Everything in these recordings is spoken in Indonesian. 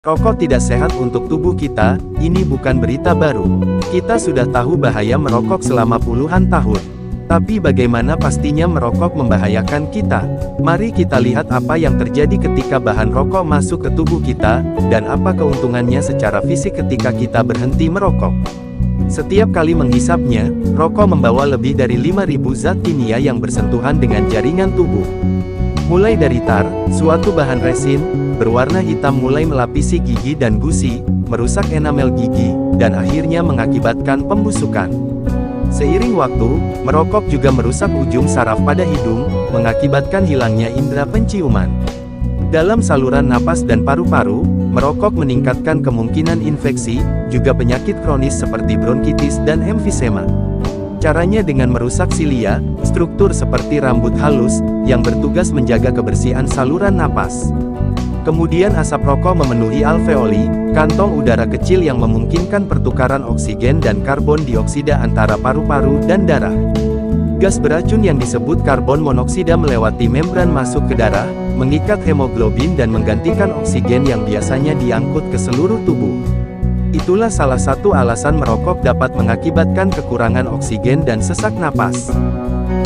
Rokok tidak sehat untuk tubuh kita, ini bukan berita baru. Kita sudah tahu bahaya merokok selama puluhan tahun. Tapi bagaimana pastinya merokok membahayakan kita? Mari kita lihat apa yang terjadi ketika bahan rokok masuk ke tubuh kita, dan apa keuntungannya secara fisik ketika kita berhenti merokok. Setiap kali menghisapnya, rokok membawa lebih dari 5.000 zat kimia yang bersentuhan dengan jaringan tubuh. Mulai dari tar, suatu bahan resin, berwarna hitam mulai melapisi gigi dan gusi, merusak enamel gigi, dan akhirnya mengakibatkan pembusukan. Seiring waktu, merokok juga merusak ujung saraf pada hidung, mengakibatkan hilangnya indera penciuman. Dalam saluran napas dan paru-paru, merokok meningkatkan kemungkinan infeksi, juga penyakit kronis seperti bronkitis dan emfisema. Caranya dengan merusak silia, struktur seperti rambut halus, yang bertugas menjaga kebersihan saluran napas. Kemudian asap rokok memenuhi alveoli, kantong udara kecil yang memungkinkan pertukaran oksigen dan karbon dioksida antara paru-paru dan darah. Gas beracun yang disebut karbon monoksida melewati membran masuk ke darah, mengikat hemoglobin dan menggantikan oksigen yang biasanya diangkut ke seluruh tubuh. Itulah salah satu alasan merokok dapat mengakibatkan kekurangan oksigen dan sesak napas.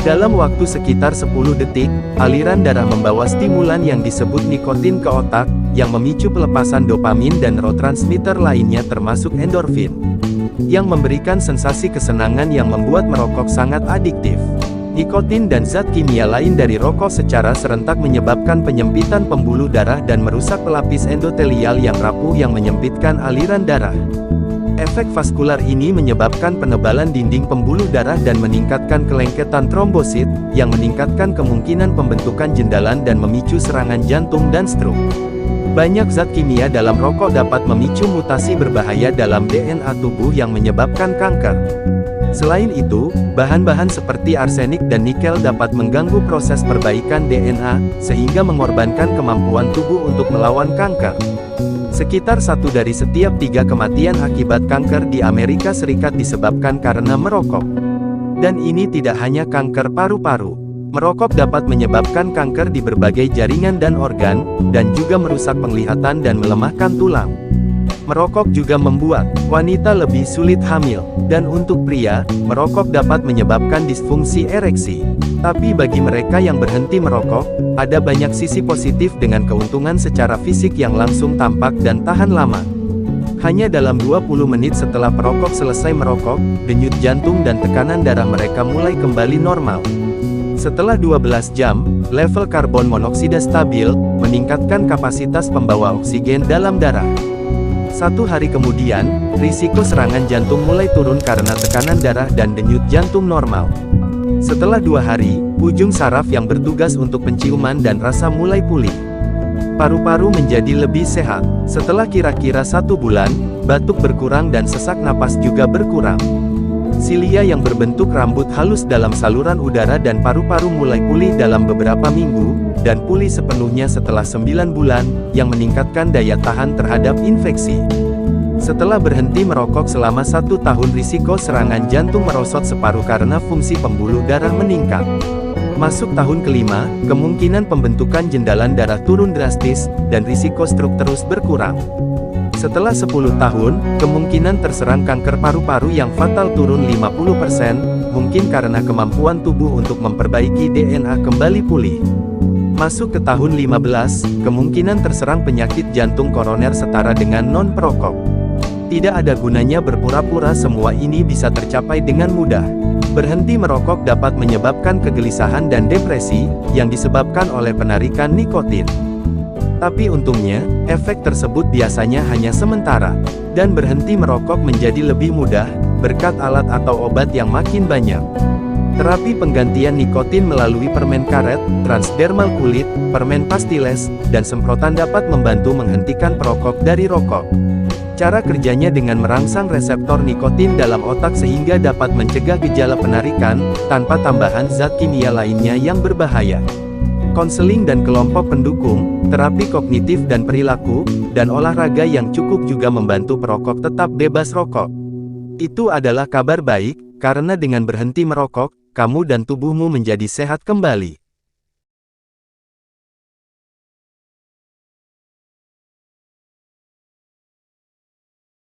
Dalam waktu sekitar 10 detik, aliran darah membawa stimulan yang disebut nikotin ke otak, yang memicu pelepasan dopamin dan neurotransmitter lainnya termasuk endorfin, yang memberikan sensasi kesenangan yang membuat merokok sangat adiktif. Nikotin dan zat kimia lain dari rokok secara serentak menyebabkan penyempitan pembuluh darah dan merusak pelapis endotelial yang rapuh yang menyempitkan aliran darah. Efek vaskular ini menyebabkan penebalan dinding pembuluh darah dan meningkatkan kelengketan trombosit, yang meningkatkan kemungkinan pembentukan jendalan dan memicu serangan jantung dan stroke. Banyak zat kimia dalam rokok dapat memicu mutasi berbahaya dalam DNA tubuh yang menyebabkan kanker. Selain itu, bahan-bahan seperti arsenik dan nikel dapat mengganggu proses perbaikan DNA, sehingga mengorbankan kemampuan tubuh untuk melawan kanker. Sekitar 1 dari setiap 3 kematian akibat kanker di Amerika Serikat disebabkan karena merokok. Dan ini tidak hanya kanker paru-paru. Merokok dapat menyebabkan kanker di berbagai jaringan dan organ, dan juga merusak penglihatan dan melemahkan tulang. Merokok juga membuat wanita lebih sulit hamil, dan untuk pria, merokok dapat menyebabkan disfungsi ereksi. Tapi bagi mereka yang berhenti merokok, ada banyak sisi positif dengan keuntungan secara fisik yang langsung tampak dan tahan lama. Hanya dalam 20 menit setelah perokok selesai merokok, denyut jantung dan tekanan darah mereka mulai kembali normal. Setelah 12 jam, level karbon monoksida stabil, meningkatkan kapasitas pembawa oksigen dalam darah. 1 hari kemudian, risiko serangan jantung mulai turun karena tekanan darah dan denyut jantung normal. Setelah 2 hari, ujung saraf yang bertugas untuk penciuman dan rasa mulai pulih. Paru-paru menjadi lebih sehat. Setelah kira-kira 1 bulan, batuk berkurang dan sesak napas juga berkurang. Silia yang berbentuk rambut halus dalam saluran udara dan paru-paru mulai pulih dalam beberapa minggu, dan pulih sepenuhnya setelah 9 bulan, yang meningkatkan daya tahan terhadap infeksi. Setelah berhenti merokok selama 1 tahun, risiko serangan jantung merosot separuh karena fungsi pembuluh darah meningkat. Masuk tahun kelima, kemungkinan pembentukan jendalan darah turun drastis, dan risiko stroke terus berkurang. Setelah 10 tahun, kemungkinan terserang kanker paru-paru yang fatal turun 50%, mungkin karena kemampuan tubuh untuk memperbaiki DNA kembali pulih. Masuk ke tahun 15, kemungkinan terserang penyakit jantung koroner setara dengan non-perokok. Tidak ada gunanya berpura-pura, semua ini bisa tercapai dengan mudah. Berhenti merokok dapat menyebabkan kegelisahan dan depresi, yang disebabkan oleh penarikan nikotin. Tapi untungnya, efek tersebut biasanya hanya sementara. Dan berhenti merokok menjadi lebih mudah, berkat alat atau obat yang makin banyak. Terapi penggantian nikotin melalui permen karet, transdermal kulit, permen pastiles, dan semprotan dapat membantu menghentikan perokok dari rokok. Cara kerjanya dengan merangsang reseptor nikotin dalam otak sehingga dapat mencegah gejala penarikan, tanpa tambahan zat kimia lainnya yang berbahaya. Konseling dan kelompok pendukung, terapi kognitif dan perilaku, dan olahraga yang cukup juga membantu perokok tetap bebas rokok. Itu adalah kabar baik, karena dengan berhenti merokok, kamu dan tubuhmu menjadi sehat kembali.